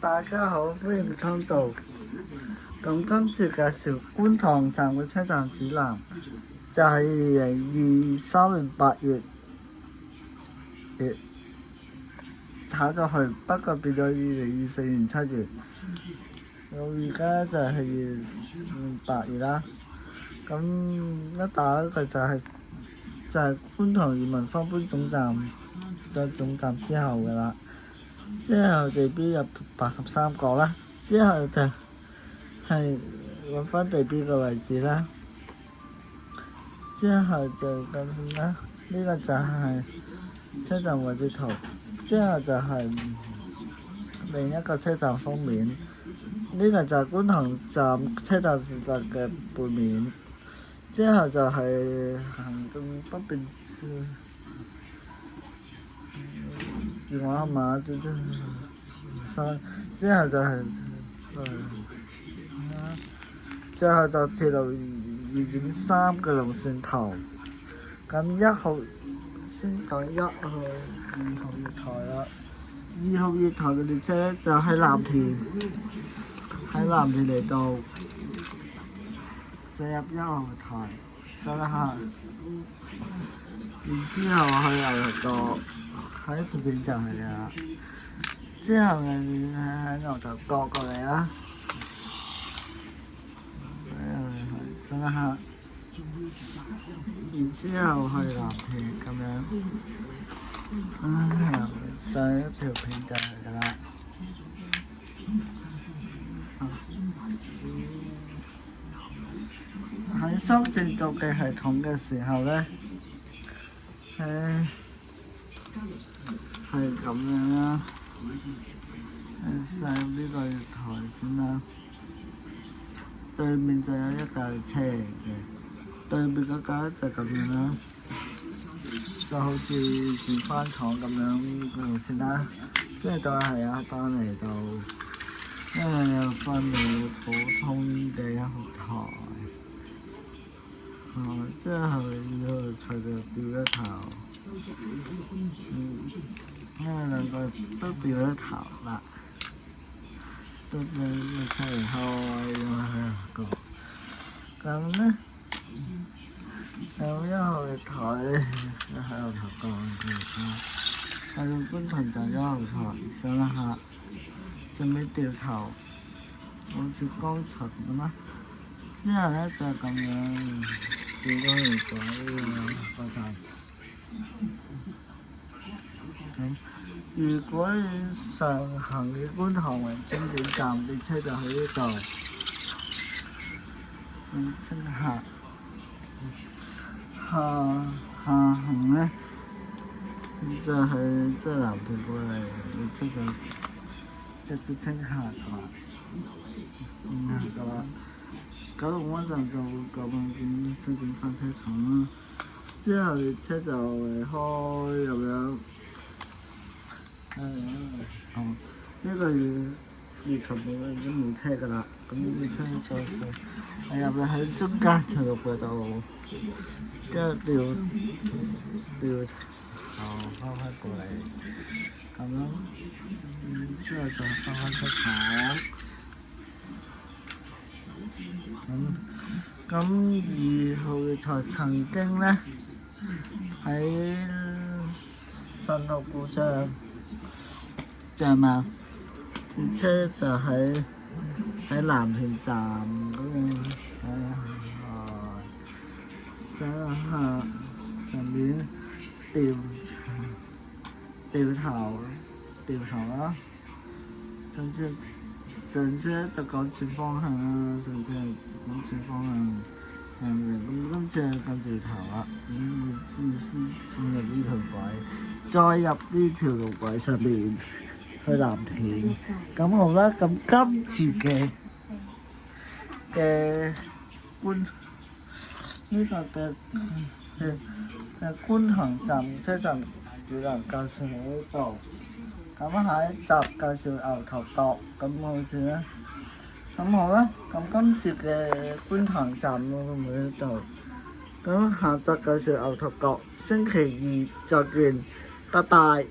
大家好，歡迎收到。咁今次介紹觀塘站嘅車站指南，就係2023年8月炒咗去，不過變咗2024年7月。而家就係8月啦。咁一打開佢就係觀塘裕民坊搬總站，在總站之後㗎啦。之後地標有83個啦，之後就係揾翻地標嘅位置啦。之後就咁啦，呢個就係車站位置圖。之後就係另一個車站封面，呢個就係觀塘站車站時代嘅背面。之後就係行動不便電話號碼，之後就係最後就鐵路2.3嘅路線圖。咁1號先講1號、2號月台啦。2號月台嘅列車就喺藍田嚟到駛入1號月台，上下，然之後去牛頭角，喺條片就係啦。之後喺牛頭角過嚟啦，上下，然之後去藍田咁樣，上一條片就係㗎啦。喺修正座機系統嘅時候呢，係咁樣啦。上呢個月台先啦，對面就有一架車嘅，對面嗰架就咁樣啦，就好似電翻廠咁樣嘅路線啦。即係都係一班嚟到，因為有分到普通嘅1號台。之後2號台就掉一頭，因為兩個都掉一頭啦，都俾個車離開咗個。咁呢，有1號台喺牛頭角去到觀塘站1號台上一下，準備掉頭，好似剛才咁啦。之後呢，就咁樣轉咗嚟過呢個站。如果你上行嘅觀塘為終點站，列車就喺呢度。真下行呢，就係即係藍田過嚟，列車就直接清下㗎啦。九龍灣站就9點7點返車廠啦。之後列車就離開咁樣。呢個月台已經冇車㗎啦。咁列車就入去喺中間長路軌道，之後掉頭翻過嚟，咁樣，之後就翻車廠。咁2號月台曾經呢，喺新澳古鎮站嘛，列車就喺藍田站嗰邊上面掉頭啦，甚至上車就講轉方向啦，上車講轉方向。咁今次係咁掉頭啦，先轉入呢條軌，再入呢條路軌上面去藍田。咁好啦，咁今次嘅觀塘站車站只能介紹到呢度。咁下一集介紹牛頭角，咁好似咧。咁好啦，咁今次嘅觀塘站會唔會喺度？咁下集介紹牛頭角，星期2再見，拜拜。